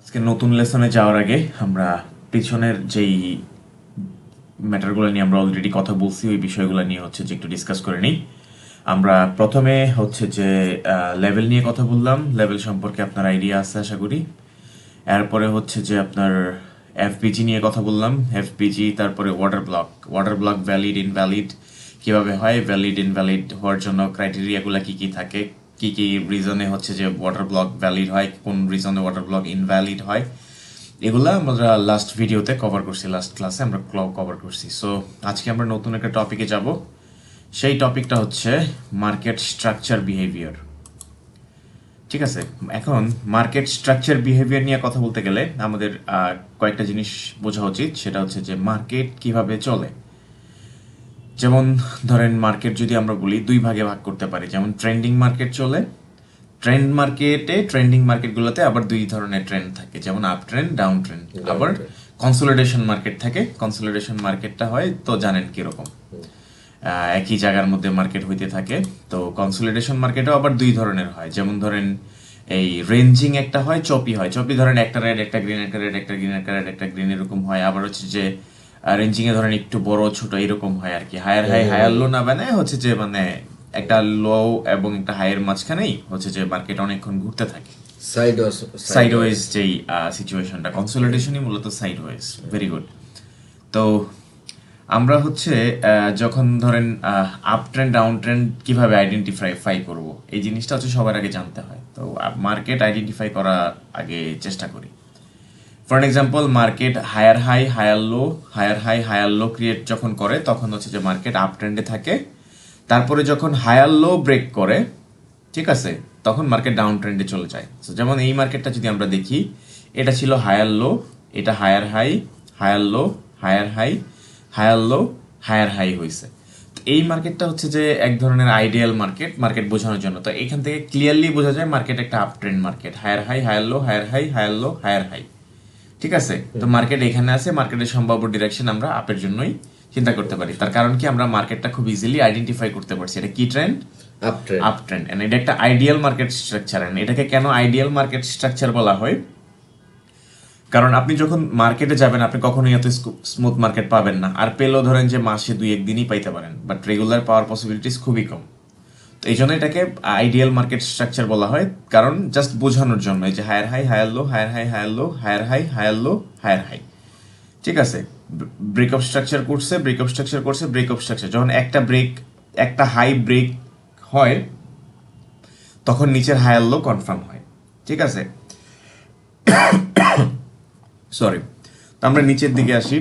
আজকে নতুন লেসনে যাওয়ার আগে আমরা পিছনের যেই ম্যাটারগুলো নিয়ে আমরা অলরেডি কথা বলছি ওই বিষয়গুলো নিয়ে হচ্ছে যে একটু ডিসকাস করে নিই। আমরা প্রথমে হচ্ছে যে লেভেল নিয়ে কথা বললাম, লেভেল সম্পর্কে আপনার আইডিয়া আছে আশা করি। এরপরে হচ্ছে যে আপনার এফপিজি নিয়ে কথা বললাম, এফপিজি, তারপরে ওয়াটার ব্লক ভ্যালিড ইনভ্যালিড কিভাবে হয়, ভ্যালিড ইনভ্যালিড হওয়ার জন্য ক্রাইটেরিয়াগুলো কি কি থাকে, কি কি রিজনে হচ্ছে যে ওয়াটার ব্লক ভ্যালিড হয়, কোন রিজনে ওয়াটার ব্লক ইনভ্যালিড হয়, এগুলা আমরা লাস্ট ভিডিওতে কভার করছি, লাস্ট ক্লাসে আমরা কভার করছি। সো আজকে আমরা নতুন একটা টপিকে যাব। সেই টপিকটা হচ্ছে মার্কেট স্ট্রাকচার বিহেভিয়ার। ঠিক আছে, এখন মার্কেট স্ট্রাকচার বিহেভিয়ার নিয়ে কথা বলতে গেলে আমাদের কয়েকটা জিনিস বোঝা উচিত। সেটা হচ্ছে যে মার্কেট কিভাবে চলে। যেমন ধরেন মার্কেট যদি আমরা বলি দুই ভাগে ভাগ করতে পারি, যেমন ট্রেন্ডিং মার্কেট চলে, ট্রেন্ডিং মার্কেটগুলোতে আবার দুই ধরনের ট্রেন্ড থাকে, যেমন আপ ট্রেন্ড, ডাউন ট্রেন্ড। আবার কনসোলিডেশন মার্কেট থাকে। কনসোলিডেশন মার্কেটটা হয় তো জানেন কিরকম, একই জায়গার মধ্যে মার্কেট হইতে থাকে। তো কনসোলিডেশন মার্কেটও আবার দুই ধরনের হয়, যেমন ধরেন এই রেঞ্জিং একটা হয়, চপি হয়। চপি ধরেন একটা রেড একটা গ্রিন, একটা রেড একটা গ্রিন, একটা রেড একটা গ্রিন এরকম হয়। আবার হচ্ছে যে রেঞ্জিং এ ধরেন একটু বড় ছোট এরকম হয় আর কি। হায়ার হাই হায়ার লো না বানায় হচ্ছে যে মানে একটা লো এবং একটা হাইয়ের মাঝখানেই হচ্ছে যে মার্কেট অনেকক্ষণ ঘুরতে থাকে। সাইডওয়েজ যেই সিচুয়েশনটা, কনসোলিডেশনই মূলত সাইডওয়েজ। Very good. তো আমরা হচ্ছে যখন ধরেন আপ ট্রেন্ড ডাউন ট্রেন্ড কিভাবে আইডেন্টিফাই করব, এই জিনিসটা হচ্ছে সবার আগে জানতে হয়। তো মার্কেট আইডেন্টিফাই করার আগে চেষ্টা করি। For example, market higher high higher low create যখন করে তখন হচ্ছে যে মার্কেট আপ ট্রেন্ডে থাকে। তারপরে যখন হায়ার লো ব্রেক করে, ঠিক আছে, তখন মার্কেট ডাউন ট্রেন্ডে চলে যায়। তো যেমন এই মার্কেটটা যদি আমরা দেখি, এটা ছিল হায়ার লো, এটা higher high, higher low, higher high, higher low, higher high হয়েছে। এই মার্কেটটা হচ্ছে যে এক ধরনের আইডিয়াল মার্কেট বোঝানোর জন্য। তো এখান থেকে ক্লিয়ারলি বোঝা যায় মার্কেট একটা up trend market, higher high higher low, higher high higher low, higher high. ঠিক আছে, তো মার্কেট এখানে আছে, মার্কেটের সম্ভাব্য ডিরেকশন আমরা আপের জন্যই চিন্তা করতে পারি। তার কারণ কি, আমরা মার্কেটটা খুব ইজিলি আইডেন্টিফাই করতে পারছি এটা কি ট্রেন্ড, আপ ট্রেন্ড। এন্ড এটা একটা আইডিয়াল মার্কেট স্ট্রাকচার। এন্ড এটাকে কেন আইডিয়াল মার্কেট স্ট্রাকচার বলা হয়, কারণ আপনি যখন মার্কেটে যাবেন আপনি কখনোই এত স্মুথ মার্কেট পাবেন না। আর পেলেও ধরেন যে মাসে দুই একদিনই পাইতে পারেন, বাট রেগুলার পাওয়ার পসিবিলিটিস খুবই কম। তো এই জন্য এটাকে আইডিয়াল মার্কেট স্ট্রাকচার বলা হয়, কারণ জাস্ট বোঝানোর জন্য এই যে higher high higher low, higher high higher low, higher high higher low, higher high. ঠিক আছে, ব্রেকআপ স্ট্রাকচার করছে, ব্রেকআপ স্ট্রাকচার যখন একটা হাই ব্রেক হয় তখন নিচের হায়ার লো কনফার্ম হয়। ঠিক আছে, সরি। তো আমরা নিচের দিকে আসি।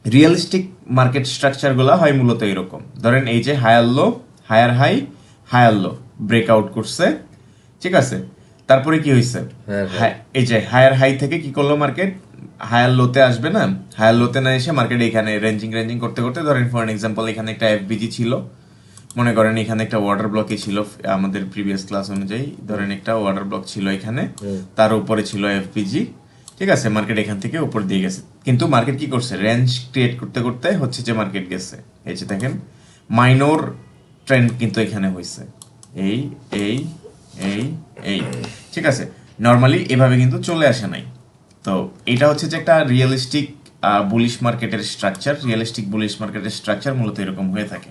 রিয়েলিস্টিক মার্কেট স্ট্রাকচারগুলো হয় মূলত এরকম। ধরেন এই যে higher low, higher high, higher low breakout করছে, ঠিক আছে। তারপরে কি হয়েছে, এই যে হায়ার হাই থেকে কি করলো মার্কেট, হায়ার লোতে আসবে না, হায়ার লোতে না এসে মার্কেট এখানে রেঞ্জিং করতে করতে, ধরেন ফর এক্সাম্পল এখানে একটা এফবিজি ছিল, মনে করেন এখানে একটা ওয়াটার ব্লকে ছিল আমাদের প্রিভিয়াস ক্লাস অনুযায়ী, ধরেন একটা ওয়াটার ব্লক ছিল এখানে, তার উপরে ছিল এফপিজি। ঠিক আছে, মার্কেট এখান থেকে উপর দিয়ে গেছে, কিন্তু মার্কেট কি করছে, রেঞ্জ ক্রিয়েট করতে করতে হচ্ছে যে মার্কেট গেছে। এই যে দেখেন মাইনর ট্রেন্ড কিন্তু এখানে হয়েছে, এই এই এই এই। ঠিক আছে, নর্মালি এভাবে কিন্তু চলে আসে নাই। তো এটা হচ্ছে যে একটা রিয়েলিস্টিক বুলিশ মার্কেটের স্ট্রাকচার মূলত এরকম হয়ে থাকে।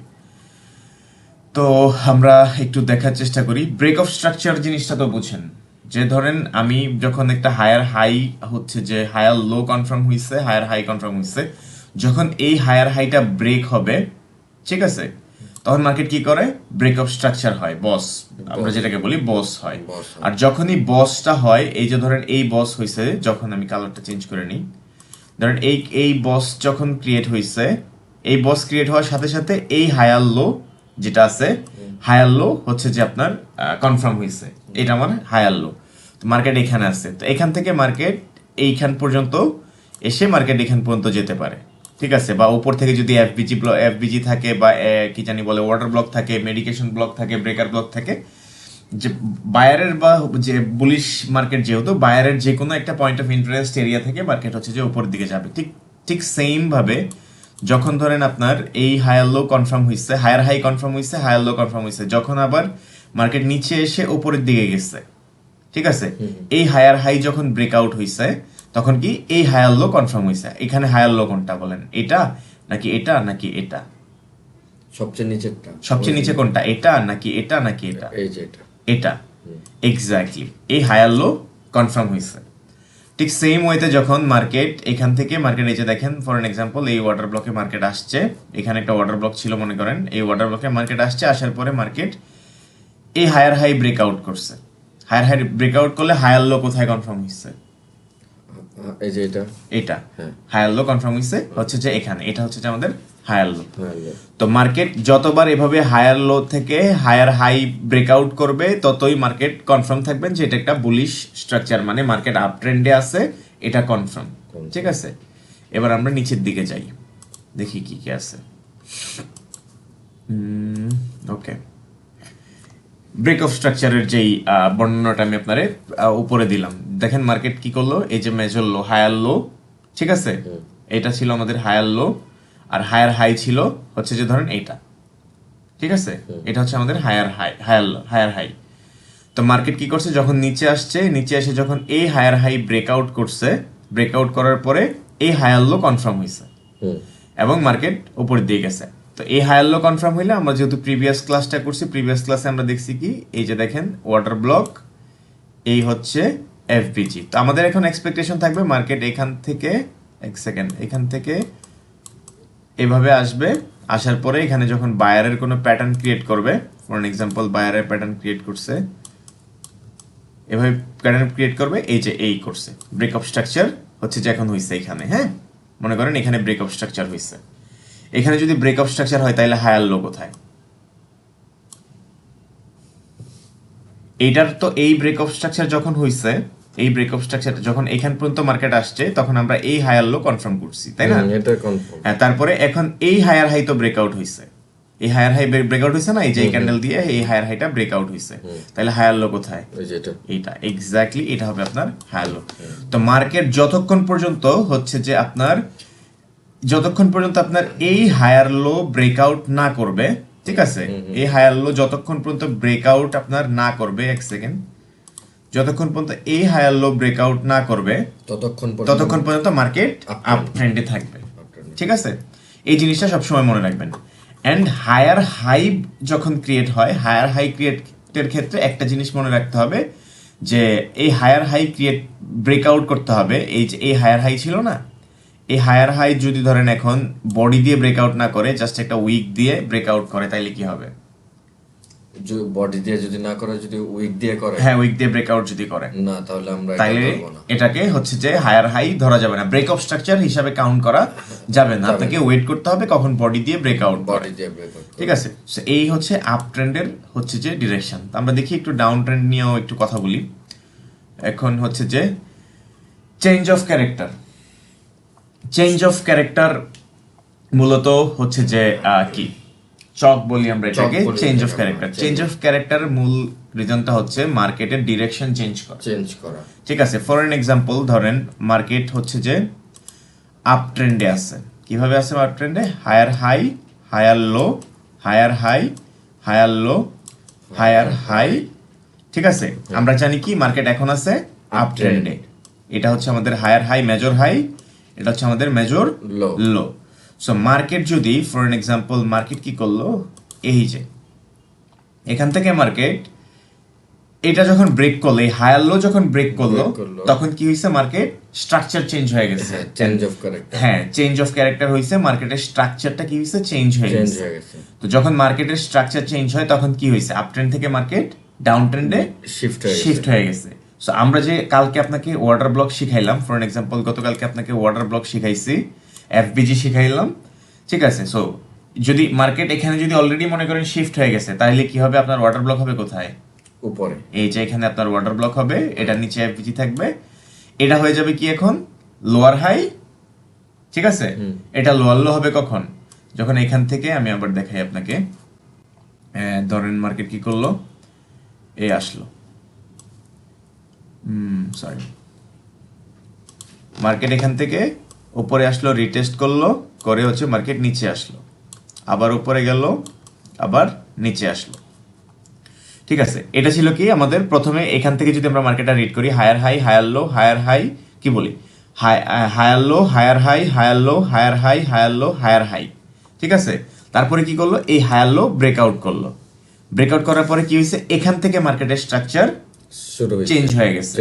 তো আমরা একটু দেখার চেষ্টা করি। ব্রেক অফ স্ট্রাকচার জিনিসটা তো বুঝেন, যে ধরেন আমি যখন একটা হায়ার হাই হচ্ছে যে হায়ার লো কনফার্ম হয়েছে, হায়ার হাই কনফার্ম হয়েছে, যখন এই হায়ার হাইটা ব্রেক হবে, ঠিক আছে, তখন মার্কেট কি করে, ব্রেক অফ স্ট্রাকচার হয়, বস, আমরা যেটাকে বলি বস হয়। আর যখনই বসটা হয়, এই যে ধরেন এই বস হয়েছে, যখন আমি কালারটা চেঞ্জ করে নিই, ধরেন এই বস যখন ক্রিয়েট হয়েছে, এই বস ক্রিয়েট হওয়ার সাথে সাথে এই হায়ার লো যেটা আছে, হায়ার লো হচ্ছে যে আপনার কনফার্ম হয়েছে, এটা আমার হায়ার লো। তো মার্কেট এখানে আছে, তো এখান থেকে মার্কেট এইখান পর্যন্ত এসে মার্কেট এখান পর্যন্ত যেতে পারে। ঠিক আছে, বা উপর থেকে যদি এফবিজি থাকে, বা কি জানি বলে ওয়াটার ব্লক থাকে, মেডিকেশন ব্লক থাকে, ব্রেকার ব্লক থাকে, যে বায়ারের বা যে বুলিশ মার্কেট, যেহেতু বায়ারের যে কোনো একটা পয়েন্ট অফ ইন্টারেস্ট এরিয়া থেকে মার্কেট হচ্ছে যে উপর দিকে যাবে। ঠিক সেম ভাবে যখন ধরেন আপনার এই হায়ার লো কনফার্ম হয়েছে, হায়ার হাই কনফার্ম হয়েছে, হায়ার লো কনফার্ম হয়েছে, যখন আবার মার্কেট নিচে এসে উপরের দিকে গেছে, ঠিক আছে, এই হায়ার হাই যখন ব্রেকআউট হইছে তখন কি এই হায়ার লো কনফার্ম হইছে। এখানে হায়ার লো কোনটা বলেন, এটা নাকি এটা নাকি এটা? সবচেয়ে নিচেরটা। সবচেয়ে নিচে কোনটা, এটা নাকি এটা নাকি এটা? এই যে এটা। এটা এক্স্যাক্টলি এই হায়ার লো কনফার্ম হইছে। ঠিক সেম ওয়েতে যখন মার্কেট এখান থেকে মার্কেট এই যে দেখেন ফর এন এক্সাম্পল এই ওয়াটার ব্লকে মার্কেট আসছে, এখানে একটা ওয়াটার ব্লক ছিল মনে করেন, এই ওয়াটার ব্লকে মার্কেট আসছে, আসার পরে মার্কেট এই হায়ার হাই ব্রেকআউট করছে। হায়ার হাই ব্রেকআউট করলে হায়ার লো কোথায় কনফার্ম হইছে? এই যে এটা। এটা হায়ার লো কনফার্ম হইছে হচ্ছে যে এখানে, এটা হচ্ছে যে আমাদের হায়ার লো। হ্যাঁ, তো মার্কেট যতবার এভাবে হায়ার লো থেকে হায়ার হাই ব্রেকআউট করবে ততই মার্কেট কনফার্ম থাকবেন যে এটা একটা বুলিশ স্ট্রাকচার, মানে মার্কেট আপ ট্রেন্ডে আছে, এটা কনফার্ম। ঠিক আছে, এবার আমরা নিচের দিকে যাই, দেখি কি কি আছে। ওকে, ব্রেক অফ স্ট্রাকচারের যেই বর্ণনাটা আমি আপনারে উপরে দিলাম, দেখেন মার্কেট কি করলো, এই যে মেজর লো হায়ার লো, ঠিক আছে, এটা ছিল আমাদের হায়ার লো, আর হায়ার হাই ছিল হচ্ছে যে ধরেন এইটা, ঠিক আছে, এটা হচ্ছে আমাদের হায়ার হাই, হায়ার হাই। তো মার্কেট কি করছে, যখন নিচে আসছে, নিচে এসে যখন এই হায়ার হাই ব্রেকআউট করছে, ব্রেকআউট করার পরে এই হায়ার লো কনফার্ম হয়েছে এবং মার্কেট উপরের দিকে গেছে। তো এই হায়ার লো কনফার্ম হইলে আমরা যেহেতু প্রিভিয়াস ক্লাসটা করছি, প্রিভিয়াস ক্লাসে আমরা দেখছি কি, এই যে দেখেন ওয়াটার ব্লক, এই হচ্ছে এফবিজি। তো আমাদের এখন এক্সপেকটেশন থাকবে মার্কেট এখান থেকে, এক সেকেন্ড, এখান থেকে এভাবে আসবে, আসার পরে এখানে যখন বায়ারের কোনো প্যাটার্ন ক্রিয়েট করবে, ফর এক্সাম্পল বায়ারের প্যাটার্ন ক্রিয়েট করছে, এভাবে প্যাটার্ন ক্রিয়েট করবে, এই যে এই করছে ব্রেক অফ স্ট্রাকচার হচ্ছে যে এখন হইছে এখানে। হ্যাঁ, মনে করেন এখানে ব্রেক অফ স্ট্রাকচার হইছে, এখানে যদি ব্রেক অফ স্ট্রাকচার হয় তাহলে হায়ার লো কোথায়? এইটার তো এই ব্রেক অফ স্ট্রাকচার যখন হইছে, এই ব্রেক অফ স্ট্রাকচার যখন এখান পর্যন্ত মার্কেট আসছে তখন আমরা এই হায়ার লো কনফার্ম করছি, তাই না? এটা কনফার্ম। হ্যাঁ, তারপরে এখন এই হায়ার হাই তো ব্রেকআউট হইছে, এই হায়ার হাই ব্রেকআউট হইছে না, এই যে ক্যান্ডেল দিয়ে এই হায়ার হাইটা ব্রেকআউট হইছে, তাহলে হায়ার লো কোথায়? এই যে এটা। এইটা এক্স্যাক্টলি, এটা হবে আপনার হায়ার লো। তো মার্কেট যতক্ষণ পর্যন্ত হচ্ছে যে আপনার, যতক্ষণ পর্যন্ত আপনার এই হায়ার লো ব্রেকআউট না করবে, ঠিক আছে, এই হায়ার লো যতক্ষণ পর্যন্ত ব্রেকআউট আপনার না করবে, এক সেকেন্ড, যতক্ষণ পর্যন্ত এই হায়ার লো ব্রেকআউট না করবে ততক্ষণ পর্যন্ত মার্কেট আপ ট্রেন্ডে থাকবে। ঠিক আছে, এই জিনিসটা সবসময় মনে রাখবেন। অ্যান্ড হায়ার হাই যখন ক্রিয়েট হয়, হায়ার হাই ক্রিয়েটের ক্ষেত্রে একটা জিনিস মনে রাখতে হবে যে এই হায়ার হাই ক্রিয়েট ব্রেকআউট করতে হবে। এই যে এই হায়ার হাই ছিল না, এই হায়ার হাই যদি ধরেন এখন বডি দিয়ে ব্রেকআউট না করে, জাস্ট একটা উইক দিয়ে ব্রেকআউট করে, তাইলে কি হবে? বডি দিয়ে যদি না করে, যদি উইক দিয়ে করে, হ্যাঁ, উইক দিয়ে ব্রেকআউট যদি করে না, তাহলে আমরা তাইলে এটাকে হচ্ছে যে হায়ার হাই ধরা যাবে না, ব্রেক অফ স্ট্রাকচার হিসাবে কাউন্ট করা যাবে না। আপনাকে ওয়েট করতে হবে কখন বডি দিয়ে ব্রেকআউট করে। ঠিক আছে, এই হচ্ছে আপ ট্রেন্ডের হচ্ছে যে ডিরেকশন। আমরা দেখি একটু ডাউন ট্রেন্ড নিয়েও একটু কথা বলি। এখন হচ্ছে যে change of character. Change of character মূলত হচ্ছে যে কি চক বলি আমরা এটাকে, change of character. Change of ক্যারেক্টারের মূল রিজনটা হচ্ছে মার্কেটের ডিরেকশন চেঞ্জ করা। ঠিক আছে, ফর এন এক্সাম্পল ধরেন মার্কেট হচ্ছে যে আপ ট্রেন্ডে আছে। কিভাবে আছে আপ ট্রেন্ডে? Higher high, higher low, higher high, higher low, higher high. ঠিক আছে, আমরা জানি কি মার্কেট এখন আছে আপ ট্রেন্ডে। এটা হচ্ছে আমাদের হায়ার হাই, মেজর হাই, এটা হচ্ছে আমাদের মেজর লো। সো মার্কেট যদি ফর এন এক্সাম্পল মার্কেট কি করলো, এই যে এখান থেকে মার্কেট এটা যখন ব্রেক করলো, এই হায়ার লো যখন ব্রেক করলো, তখন কি হয়েছে, মার্কেট স্ট্রাকচার চেঞ্জ হয়ে গেছে। চেঞ্জ অফ ক্যারেক্টার, হ্যাঁ, চেঞ্জ অফ ক্যারেক্টার হয়েছে, মার্কেটের স্ট্রাকচারটা কি হয়েছে, চেঞ্জ হয়ে গেছে। তো যখন মার্কেটের স্ট্রাকচার চেঞ্জ হয় তখন কি হয়েছে, আপ ট্রেন্ড থেকে মার্কেট ডাউন ট্রেন্ডে শিফট হয়ে গেছে। সো আমরা যে কালকে আপনাকে ওয়াটার ব্লক শিখাইলাম, ফর এক্সাম্পল গতকালকে আপনাকে ওয়াটার ব্লক শিখাইছি, এফবিজি শিখাইলাম, ঠিক আছে। সো যদি মার্কেট এখানে যদি অলরেডি মনে করেন শিফট হয়ে গেছে, তাহলে কি হবে, আপনার ওয়াটার ব্লক হবে কোথায়, উপরে। এই যে এখানে আপনার ওয়াটার ব্লক হবে, এটার নিচে এফবিজি থাকবে, এটা হয়ে যাবে কি এখন লোয়ার হাই। ঠিক আছে, এটা লোয়ার লো হবে কখন, যখন এখান থেকে আমি আবার দেখাই আপনাকে, ধরেন মার্কেট কি করলো, এই আসলো, সরি, মার্কেট এখান থেকে উপরে আসলো, রিটেস্ট করলো, করে হচ্ছে মার্কেট নিচে আসলো, আবার উপরে গেল, আবার নিচে আসলো। ঠিক আছে, এটা ছিল কি আমাদের প্রথমে এখান থেকে যদি আমরা মার্কেটটা রিড করি, higher high, higher low, higher high, কি বলি, higher low, higher high, higher low, higher high, higher low, higher high. ঠিক আছে, তারপরে কি করলো, এই হায়ার লো ব্রেকআউট করলো। ব্রেকআউট করার পরে কি হয়েছে, এখান থেকে মার্কেটের স্ট্রাকচার চেঞ্জ হয়ে গেছে,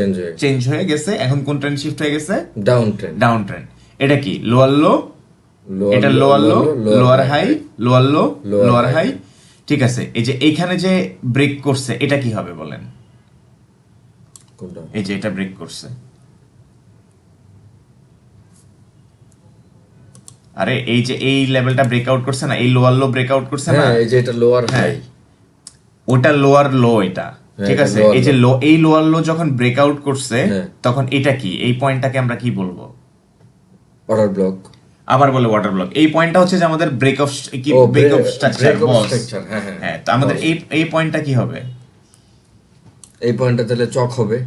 চেঞ্জ হয়ে গেছে। এখন কোন ট্রেন্ড শিফট হয়ে গেছে, ডাউন ট্রেন্ড। Down trend. এটা কি, লোয়ার লো, এটা lower low, lower high, lower low, lower high. ঠিক আছে, এই যে এইখানে যে ব্রেক করছে এটা কি হবে বলেন, এই যে এটা ব্রেক করছে, আরে এই যে এই লেভেলটা ব্রেকআউট করছে না, এই লোয়ার লো ব্রেকআউট করছে না, এই যে এটা লোয়ার হাই, ওটা লোয়ার লো, এটা ঠিক আছে। এই যে লো, এই লোয়ার লো যখন ব্রেকআউট করছে তখন এটা কি, এই পয়েন্টটাকে আমরা কি বলবো, অর্ডার ব্লক। আবার বলে ওয়াটার ব্লক। এই পয়েন্টটা হচ্ছে যে আমাদের ব্রেক অফ স্ট্রাকচার। হ্যাঁ, তো আমাদের এই পয়েন্টটা কি হবে, এই পয়েন্টটা তাহলে চক হবে।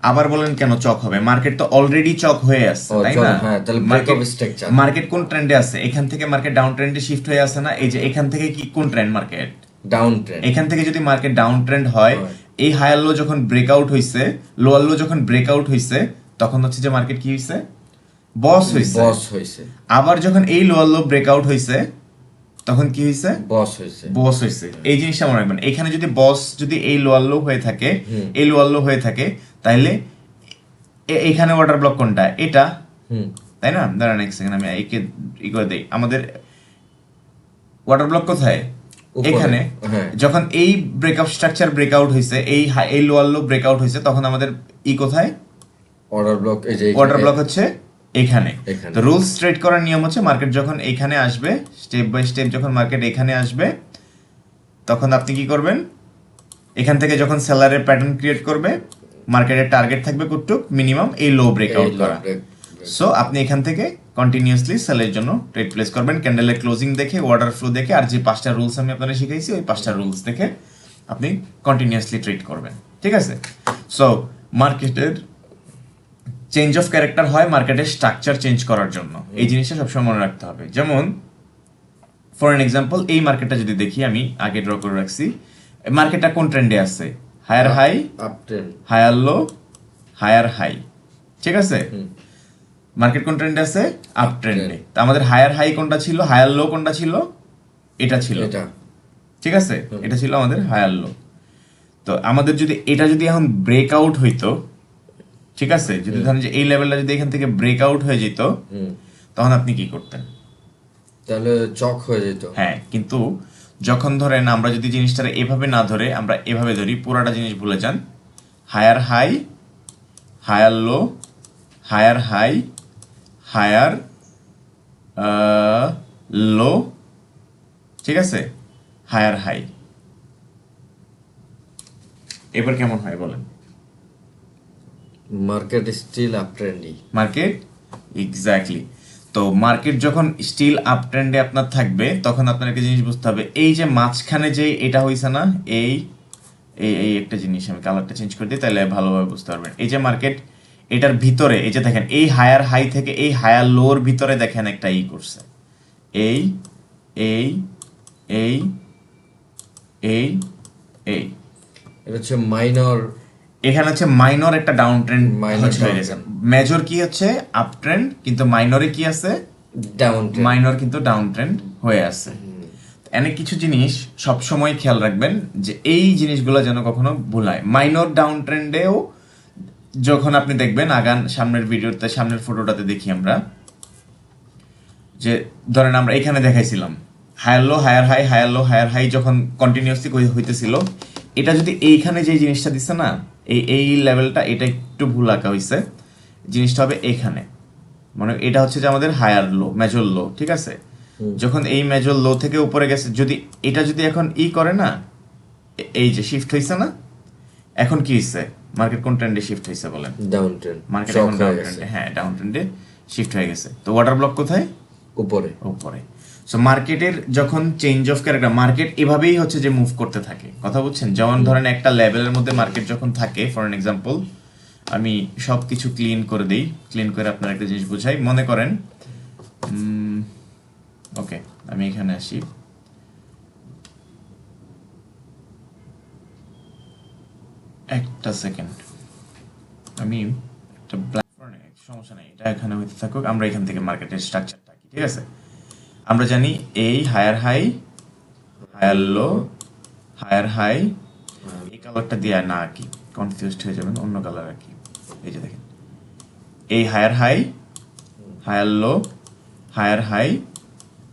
আবার বলেন কেন চক হবে, মার্কেট তো অলরেডি চক হয়ে আসছে, তাই না? হ্যাঁ, তাহলে ব্রেক অফ স্ট্রাকচার। মার্কেট কোন ট্রেন্ডে আছে, এখান থেকে মার্কেট ডাউন ট্রেন্ডে শিফট হয়ে আসে না? এই যে এখান থেকে কি কোন ট্রেন্ড, মার্কেট ডাউন ট্রেন্ড। এখান থেকে যদি মার্কেট ডাউন ট্রেন্ড হয়, এই হায়ার লো যখন ব্রেকআউট হইছে, লোয়ার লো যখন ব্রেকআউট হইছে, তখন হচ্ছে যে মার্কেট কি হইছে, বস হইছে। আবার যখন এই লোয়ার লো ব্রেকআউট হইছে তখন কি হইছে, বস হইছে। এই জিনিসটা মনে রাখবেন, এখানে যদি বস যদি এই লোয়ার লো হয়ে থাকে, এই লোয়ার লো হয়ে থাকে, তাহলে এখানে ওয়াটার ব্লক কোনটা, এটা, তাই না? দাঁড়ান এক সেকেন্ড, আমি একে ই করে দেই। আমাদের ওয়াটার ব্লক কোথায়, এখানে। যখন এই ব্রেকআপ স্ট্রাকচার ব্রেকআউট হইছে, এই লোয়ার লো ব্রেকআউট হইছে, তখন আমাদের ই কোথায়, অর্ডার ব্লক। এই যে অর্ডার ব্লক হচ্ছে এখানে। তো রুলস ট্রেড করার নিয়ম হচ্ছে, মার্কেট যখন এখানে আসবে, স্টেপ বাই স্টেপ যখন মার্কেট এখানে আসবে, তখন আপনি কি করবেন, এখান থেকে যখন সেলারের প্যাটার্ন ক্রিয়েট করবে, মার্কেটের টার্গেট থাকবে কতটুক, মিনিমাম এই লো ব্রেকআউট করা। সো আপনি এখান থেকে কন্টিনিউয়াসলি সেলের জন্য ট্রেড প্লেস করবেন, ক্যান্ডেলের ক্লোজিং দেখে, অর্ডার ফ্লো দেখে, আর যে 5টা রুলস আমি আপনাদের শিখাইছি, ওই 5টা রুলস দেখে আপনি কন্টিনিউয়াসলি ট্রেড করবেন। ঠিক আছে, সো মার্কেটের চেঞ্জ অফ ক্যারেক্টার হয় মার্কেটের স্ট্রাকচার চেঞ্জ করার জন্য, এই জিনিসটা সবসময় মনে রাখতে হবে। যেমন ফর এন এক্সাম্পল, এই মার্কেটটা যদি দেখি, আমি আগে ড্র করে রাখছি, মার্কেটটা কোন ট্রেন্ডে আছে, higher high, higher low, higher high. ঠিক আছে, মার্কেট কোন ট্রেন্ডে আছে, আপ ট্রেন্ডে। তো আমাদের হায়ার হাই কোনটা ছিল, হায়ার লো কোনটা ছিল, এটা ছিল। ঠিক আছে, এটা ছিল আমাদের হায়ার লো। তো আমাদের যদি এটা যদি এখন ব্রেকআউট হইতো, ঠিক আছে, যদি ধরেন যে এই লেভেলটা যদি এখান থেকে ব্রেকআউট হয়ে যেত, তখন আপনি কি করতেন, তাহলে চক হয়ে যেত। হ্যাঁ, কিন্তু যখন ধরেন আমরা যদি জিনিসটা এভাবে না ধরে আমরা এভাবে ধরি, পুরাটা জিনিস ভুলে যান, higher high, higher low, higher high, higher low, ঠিক আছে, হায়ার হাই। এবার কেমন হয় বলেন, মার্কেট স্টিল আপ ট্রেন্ডি, মার্কেট এক্স্যাক্টলি। তো মার্কেট যখন স্টিল আপ ট্রেন্ডে আপনার থাকবে, তখন আপনার একটা জিনিস বুঝতে হবে, এই যে মাঝখানে যে এটা হইছে না, এই এই একটা জিনিস আমি কালারটা চেঞ্জ করে দিই, তাহলে ভালোভাবে বুঝতে পারবেন। এই যে মার্কেট এটার ভিতরে, এই যে দেখেন, এই হায়ার হাই থেকে এই হায়ার লোর ভিতরে দেখেন একটা ই করছে, এই এই এই এই এই, এটা হচ্ছে মাইনর, এখানে হচ্ছে মাইনর একটা ডাউন ট্রেন্ড হয়ে গেছে। মেজর কি হচ্ছে আপ ট্রেন্ড, কিন্তু মাইনরে কি আছে, ডাউন, মাইনর কিন্তু ডাউন ট্রেন্ড হয়ে আছে। এনে কিছু জিনিস সব সময় খেয়াল রাখবেন, যে এই জিনিসগুলো যেন কখনো ভুল হয়। মাইনর ডাউন ট্রেন্ডেও যখন আপনি দেখবেন, আগান সামনের ভিডিওতে, সামনের ফটোটাতে দেখি আমরা, যে ধরেন আমরা এখানে দেখাইছিলাম higher low, higher high, higher low, higher high, যখন কন্টিনিউয়াসলি হইতেছিল, এটা যদি এইখানে যে জিনিসটা দিচ্ছে না, এই লেভেলটা, এটা একটু ভুল আঁকা হয়েছে, জিনিসটা হবে এখানে, মানে এটা হচ্ছে যে আমাদের হায়ার লো, মেজর লো। ঠিক আছে, যখন এই মেজর লো থেকে উপরে গেছে, যদি এটা যদি এখন ই করে না, এই যে শিফট হয়েছে না, এখন কি হয়েছে, মার্কেট কোন ট্রেন্ডে শিফট হয়েছে বলেন, ডাউন ট্রেন্ড। মার্কেট এখন ডাউন ট্রেন্ডে, হ্যাঁ ডাউন ট্রেন্ডে শিফট হয়ে গেছে। তো ওয়াটার ব্লক কোথায়, উপরে, উপরে। সো মার্কেটের যখন চেঞ্জ অফ ক্যারেক্টার, মার্কেট এভাবেই হচ্ছে যে মুভ করতে থাকে, কথা বুঝছেন? যেমন ধরেন একটা লেভেলের মধ্যে মার্কেট যখন থাকে, ফর এন এক্সাম্পল আমি সবকিছু ক্লিন করে দিই, ক্লিন করে আপনার একটা জিনিস বুঝাই। মনে করেন ওকে, আমি এখানে আসি, একটা সেকেন্ড, আমি একটা সমস্যা নেই, এটা এখানে হইতে থাকুক, আমরা এখান থেকে মার্কেটের স্ট্রাকচারটা কি, ঠিক আছে? আমরা জানি এই higher high, higher low, higher high, এই কালারটা দিয়ে না কি কনফিউজড হয়ে যাবেন, অন্য কালার আর কি। এই যে দেখেন, এই higher high, higher low, higher high,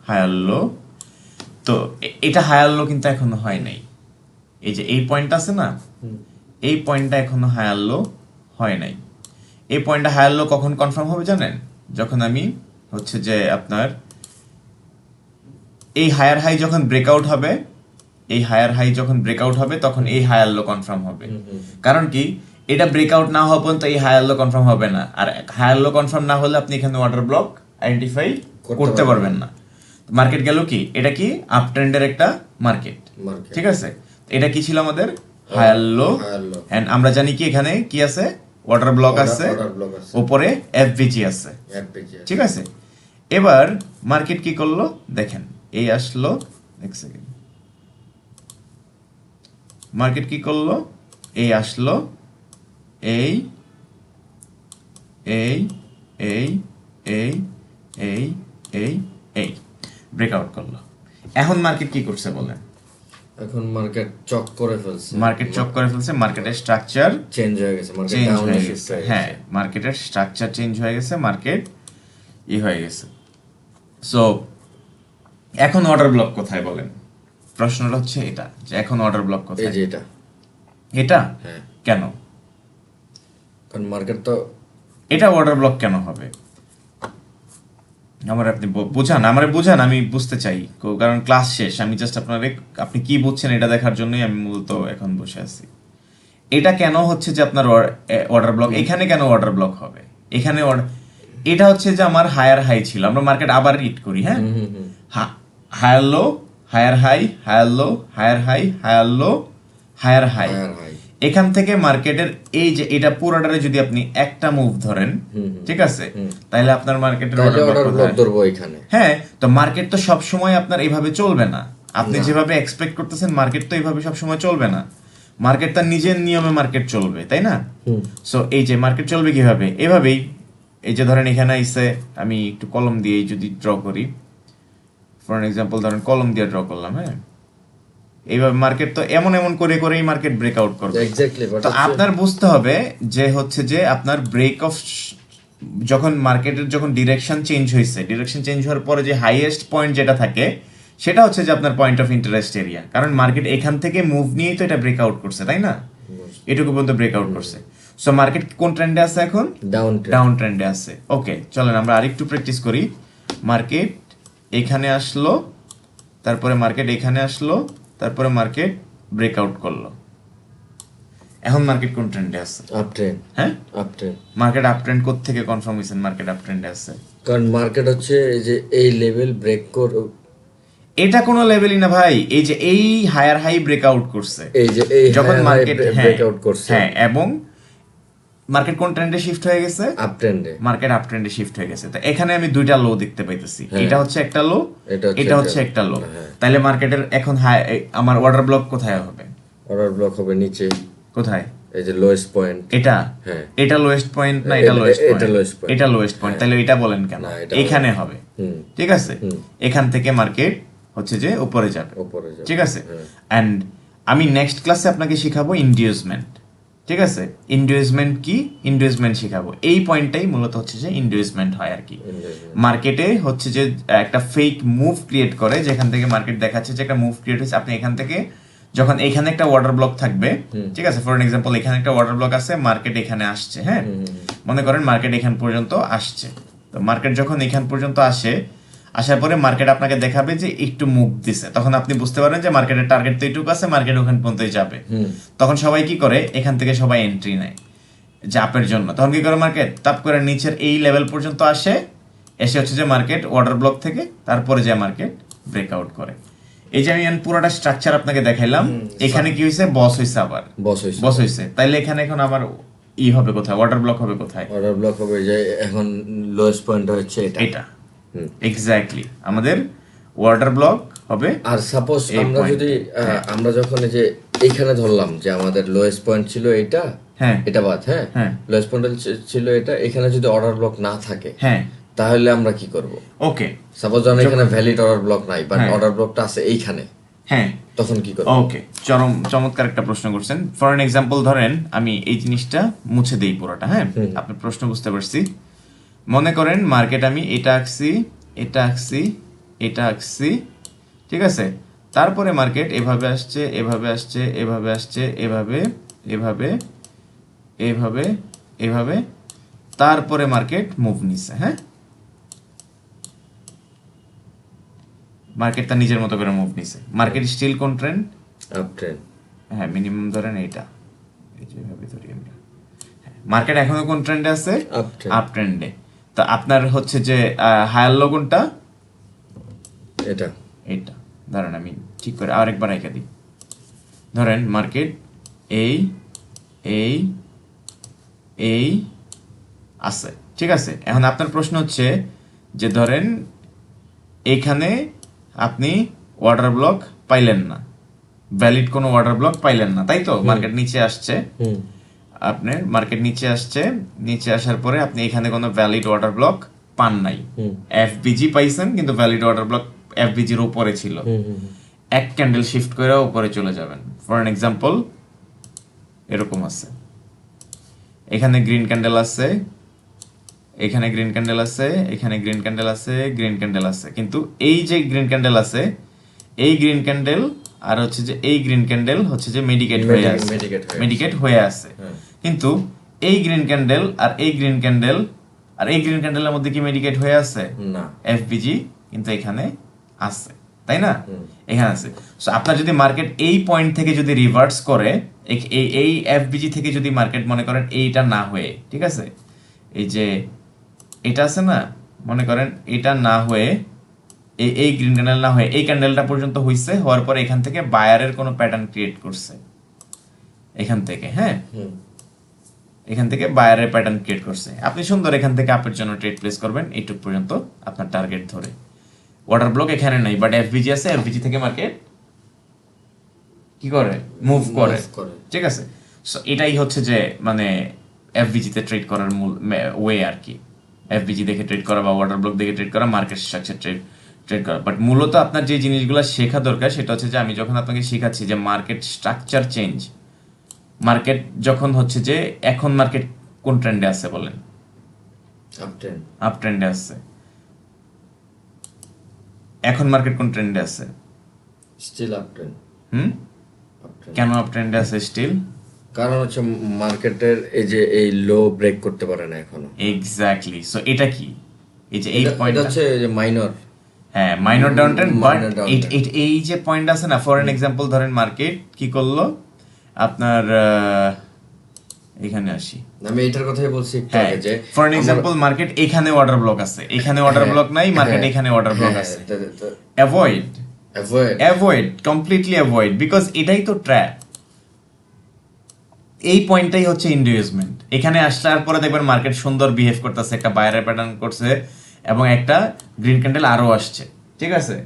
higher low. তো এটা হায়ার লো কিন্তু এখনো হয় নাই। এই যে এই পয়েন্ট আছে না, এই পয়েন্টটা এখনো হায়ার লো হয় নাই। এই পয়েন্টটা হায়ার লো কখন কনফার্ম হবে জানেন? যখন আমি হচ্ছে যে আপনার এই হায়ার হাই যখন ব্রেকআউট হবে, এই হায়ার হাই যখন ব্রেকআউট হবে তখন এই হায়ার লো কনফার্ম হবে। কারণ কি, এটা ব্রেকআউট না হওয়া পর্যন্ত এই হায়ার লো কনফার্ম হবে না, আর হায়ার লো কনফার্ম না হলে আপনি এখানে অর্ডার ব্লক আইডেন্টিফাই করতে পারবেন না। মার্কেট গেল কি, এটা কি আপ ট্রেন্ডের একটা মার্কেট, ঠিক আছে? এটা কি ছিল আমাদের হায়ার লো, এন্ড আমরা জানি কি এখানে কি আছে, অর্ডার ব্লক আছে, উপরে এফভিজি আছে, ঠিক আছে? এবার মার্কেট কি করলো দেখেন, এই আসলো, এক সেকেন্ড, মার্কেট কি করলো, এই আসলো, এই এই এই এই এই এই এই ব্রেকআউট করলো। এখন মার্কেট কি করছে বলেন? এখন মার্কেট চক করে ফেলছে, মার্কেট চক করে ফেলছে, মার্কেটের স্ট্রাকচার চেঞ্জ হয়ে গেছে, মার্কেট চেঞ্জ ডাউন হয়ে শিফট গেছে। হয়ে হ্যাঁ, গেছে। মার্কেটের স্ট্রাকচার চেঞ্জ হয়ে গেছে, মার্কেট হয়ে গেছে। সো এখন অর্ডার ব্লক কোথায় বলেন? প্রশ্নটা হচ্ছে এটা, যে এখন অর্ডার ব্লক এই কোথায়? যে এটা, এটা হ্যাঁ, কেন? কারণ মার্কেট তো, এটা অর্ডার ব্লক কেন হবে? আমার আপনি বুঝান, আমারে বুঝান, আমি বুঝতে চাই, কারণ ক্লাস শেষ, আমি জাস্ট আপনার আপনি কি বুঝছেন এটা দেখার জন্যই আমি মূলত এখন বসে আছি। এটা কেন হচ্ছে যে আপনার অর্ডার ব্লক? এখানে কেন অর্ডার ব্লক হবে? এখানে এটা হচ্ছে যে আমার হায়ার হাই ছিল, আমরা মার্কেট আবার রিড করি, হ্যাঁ, higher low, higher high, higher low, higher high, higher low, higher high. এখান থেকে মার্কেটের এই যে এটা পুরোটারে যদি আপনি একটা মুভ ধরেন, ঠিক আছে, তাহলে আপনার মার্কেটের অর্ডার ব্লক ধরবো এখানে। হ্যাঁ, তো মার্কেট তো সব সময় আপনার এইভাবে চলবে না, আপনি যেভাবে এক্সপেক্ট করতেছেন মার্কেট তো এইভাবে সব সময় চলবে না। মার্কেট তার নিজের নিয়মে মার্কেট চলবে, তাই না? সো এই যে মার্কেট চলবে কিভাবে, এভাবেই। এই যে ধরেন এখানে আইসে, আমি একটু কলম দিয়ে যদি ড্র করি, ফর এক্সাম্পল ধরেন কলম দিয়ে ড্র করলাম, হ্যাঁ, এইভাবে মার্কেট তো এমন এমন করে করেই মার্কেট ব্রেকআউট করবে। এক্স্যাক্টলি, তো আপনার বুঝতে হবে যে হচ্ছে যে আপনার ব্রেক অফ, যখন মার্কেটের যখন ডিরেকশন চেঞ্জ হয়েছে, ডিরেকশন চেঞ্জ হওয়ার পরে যে হাইয়েস্ট পয়েন্ট যেটা থাকে সেটা হচ্ছে যে আপনার পয়েন্ট অফ ইন্টারেস্ট এরিয়া। কারণ মার্কেট এখান থেকে মুভ নিয়েই তো এটা ব্রেকআউট করছে, তাই না? এটুকু পর্যন্ত ব্রেকআউট করছে। সো মার্কেট কোন ট্রেন্ডে আছে এখন? ডাউন ট্রেন্ডে আছে। ওকে, চলেন আমরা আরেকটু প্র্যাকটিস করি। মার্কেট এখানে আসলো, তারপরে মার্কেট এখানে আসলো, তারপরে মার্কেট ব্রেকআউট করলো। এখন মার্কেট কোন ট্রেন্ডে আছে? Up trend. হ্যাঁ, up trend. Market up trend কোথা থেকে কনফার্ম হইছেন মার্কেট আপ ট্রেন্ডে আছে? কারণ মার্কেট হচ্ছে এই যে এই লেভেল ব্রেক করে, এটা কোনো লেভেলই না ভাই, এই যে এই হায়ার হাই ব্রেকআউট করছে, এই যে এই যখন মার্কেট ব্রেকআউট করছে, হ্যাঁ, এবং মার্কেট কোন ট্রেন্ডে শিফট হয়ে গেছে? আপ ট্রেন্ডে। মার্কেট আপ ট্রেন্ডে শিফট হয়ে গেছে। তো এখানে আমি দুইটা লো দেখতে পাইতেছি, এটা হচ্ছে একটা লো, এটা হচ্ছে একটা লো। তাহলে মার্কেটের এখন আমার অর্ডার ব্লক কোথায় হবে? অর্ডার ব্লক হবে নিচে। কোথায়? এই যে লোয়েস্ট পয়েন্ট এটা, হ্যাঁ, এটা লোয়েস্ট পয়েন্ট না, এটা লোয়েস্ট পয়েন্ট, এটা লোয়েস্ট পয়েন্ট। তাহলে এটা বলেন কেন এখানে হবে? ঠিক আছে, এখান থেকে মার্কেট হচ্ছে যে উপরে যাবে, ঠিক আছে। এন্ড আমি নেক্সট ক্লাসে আপনাকে শিখাবো ইনডিউসমেন্ট, ঠিক আছে? ইনডিউসমেন্ট কি, ইনডিউসমেন্ট শিখাবো। এই পয়েন্টটাই মূলত হচ্ছে যে ইনডিউসমেন্ট হয় আর কি। মার্কেটে হচ্ছে যে একটা ফেক মুভ ক্রিয়েট করে, যেখান থেকে মার্কেট দেখাচ্ছে যে একটা মুভ ক্রিয়েট হয়েছে। আপনি এখান থেকে যখন এখানে একটা অর্ডার ব্লক থাকবে, ঠিক আছে, ফর এক্সাম্পল এখানে একটা অর্ডার ব্লক আছে, মার্কেট এখানে আসছে, হ্যাঁ, মনে করেন মার্কেট এখান পর্যন্ত আসছে। তো মার্কেট যখন এখান পর্যন্ত আসে, আসার পরে মার্কেট আপনাকে দেখাবে যে একটু মুভ দিছে, তখন আপনি বুঝতে পারেন যে মার্কেটের টার্গেট তো এইটুকু আছে, মার্কেট ওখান পর্যন্তই যাবে। তখন সবাই কি করে, এখান থেকে সবাই এন্ট্রি নেয় চাপের জন্য। তখন কি করে, মার্কেট তাপ করে নিচের এই লেভেল পর্যন্ত আসে, এসে হচ্ছে যে মার্কেট অর্ডার ব্লক থেকে তারপরে যে মার্কেট ব্রেকআউট করে। এই যে আমি পুরোটা স্ট্রাকচার আপনাকে দেখাইলাম, এখানে কি হয়েছে, বস হয়েছে, আবার বস হয়েছে। তাইলে এখানে এখন আবার ই হবে কোথায়, অর্ডার ব্লক হবে কোথায়? অর্ডার ব্লক হবে যে এখন লোয়েস্ট পয়েন্ট হচ্ছে এটা, এটা এক্স্যাক্টলি আমাদের অর্ডার ব্লক হবে। আর সাপোজ আমরা যদি আমরা যখন এই যে এইখানে ধরলাম যে আমাদের লোয়েস্ট পয়েন্ট ছিল এটা, হ্যাঁ এটা বাদ, হ্যাঁ, হ্যাঁ লোয়েস্ট পয়েন্ট ছিল এটা, এখানে যদি অর্ডার ব্লক না থাকে হ্যাঁ তাহলে আমরা কি করব? ওকে সাপোজ ধরেন এখানে ভ্যালিড অর্ডার ব্লক নাই, বাট হ্যাঁ। অর্ডার ব্লকটা আছে এইখানে, হ্যাঁ তখন কি করব? ওকে, চমৎকার একটা প্রশ্ন করছেন। ফর এন এক্সাম্পল ধরেন আমি এই জিনিসটা মুছে দেই পুরোটা, হ্যাঁ, আপনার প্রশ্ন বুঝতে পারছি। মনে করেন মার্কেট আমি এটা আঁকছি, এটা আঁকছি, এটা আঁকছি, ঠিক আছে। তারপরে মার্কেট এভাবে আসছে, এভাবে আসছে, এভাবে আসছে, এভাবে, এভাবে, এভাবে, এভাবে, তারপরে মার্কেট মুভ নিচ্ছে, হ্যাঁ, মার্কেট তার নিজের মতো করে মুভ নিছে। মার্কেট স্টিল কোন ট্রেন্ড? Up trend. হ্যাঁ, মিনিমাম ধরেন এইটা, এই যেভাবে ধরি আমরা, মার্কেট এখনো কোন ট্রেন্ডে আছে? আপ ট্রেন্ডে। তো আপনার হচ্ছে যে হায়ার লো কোনটা? এটা, এইটা। ধরেন আমি ঠিক করে আরেকবার এঁকে দিই। ধরেন মার্কেট এই এই এই আছে, ঠিক আছে। এখন আপনার প্রশ্ন হচ্ছে যে ধরেন এইখানে আপনি অর্ডার ব্লক পাইলেন না, ভ্যালিড কোনো অর্ডার ব্লক পাইলেন না, তাই তো? মার্কেট নিচে আসছে, আপনার মার্কেট নিচে আসছে, নিচে আসার পরে আপনি এখানে কোনো ভ্যালিড অর্ডার ব্লক পান নাই, এফবিজি পাইছেন কিন্তু ভ্যালিড অর্ডার ব্লক এফবিজির উপরে ছিল, এক ক্যান্ডেল শিফট করে উপরে চলে যাবেন। ফর এন এক্সাম্পল এরকম আছে, এখানে গ্রিন ক্যান্ডেল আছে, এখানে গ্রিন ক্যান্ডেল আছে, এখানে গ্রিন ক্যান্ডেল আছে, গ্রিন ক্যান্ডেল আছে, কিন্তু এই যে গ্রিন ক্যান্ডেল আছে, এই গ্রিন ক্যান্ডেল আর হচ্ছে যে এই গ্রিন ক্যান্ডেল হচ্ছে যে মেডিকেট হয়ে আছে, মেডিকেট হয়ে আছে। কিন্তু এই গ্রিন ক্যান্ডেল আর এই গ্রিন ক্যান্ডেল আর এই গ্রিন ক্যান্ডেলের মধ্যে কি মেডিকেট হয়ে আছে? না, এফবিজি কিন্তু এখানে আছে, তাই না? এখানে আছে। সো আপনার যদি মার্কেট এই পয়েন্ট থেকে যদি রিভার্স করে, এই এফবিজি থেকে যদি মার্কেট মনে করেন এইটা না হয়ে, ঠিক আছে, এই যে এটা আছে না, মনে করেন এটা না হয়ে এই গ্রিন ক্যান্ডেল না হয়ে এই ক্যান্ডেলটা পর্যন্ত হইছে, হওয়ার পরে এখান থেকে বায়ারের কোনো প্যাটার্ন ক্রিয়েট করছে এখান থেকে, হ্যাঁ, এখান থেকে বায়ারের প্যাটার্ন ক্রিয়েট করছে, আপনি সুন্দর এখান থেকে আপের জন্য ট্রেড প্লেস করবেন এইটুক পর্যন্ত আপনার টার্গেট ধরে। অর্ডার ব্লক এখানে নাই, বাট এফবিজি আছে, এফবিজি থেকে মার্কেট কি করে? মুভ করে, ঠিক আছে। সো এটাই হচ্ছে যে মানে এফবিজি তে ট্রেড করার মূল ওয়ে আর কি, এফবিজি দেখে ট্রেড করা বা অর্ডার ব্লক দেখে ট্রেড করা, মার্কেট স্ট্রাকচার ট্রেড করা। বাট মূলত আপনার যে জিনিসগুলো শেখা দরকার সেটা হচ্ছে যে আমি যখন আপনাকে শেখাচ্ছি যে মার্কেট স্ট্রাকচার চেঞ্জ, মার্কেট যখন হচ্ছে যে এখন মার্কেট কোন ট্রেন্ডে আছে বলেন? আপ ট্রেন্ডে আছে। এখন মার্কেট কোন ট্রেন্ডে আছে? Still up trend. কেন আপ ট্রেন্ডে আছে স্টিল? কারণ হচ্ছে মার্কেটের এই যে এই লো ব্রেক করতে পারে না এখনো। এক্স্যাক্টলি। সো এটা কি? এই যে এই পয়েন্ট হচ্ছে যে মাইনর, হ্যাঁ, মাইনর ডাউন ট্রেন্ড, বাট এই যে পয়েন্ট আছে না, ফর এন এক্সাম্পল ধরেন মার্কেট কি করলো আপনার, এখানে আসি, আমি এটার কথাই বলছি একটু আগে যে ফর এন এক্সাম্পল মার্কেট এখানে অর্ডার ব্লক আছে, এখানে অর্ডার ব্লক নাই, মার্কেট এখানে অর্ডার ব্লক আছে, অ্যাভয়েড কমপ্লিটলি অ্যাভয়েড, বিকজ এটাই তো ট্র্যাপ। এই পয়েন্টটাই হচ্ছে ইনডিউসমেন্ট। এখানে আসার পরে দেখবেন মার্কেট সুন্দর বিহেভ করতেছে, একটা বায়ারের প্যাটার্ন করছে এবং একটা গ্রিন ক্যান্ডেল আরো আসছে, ঠিক আছে।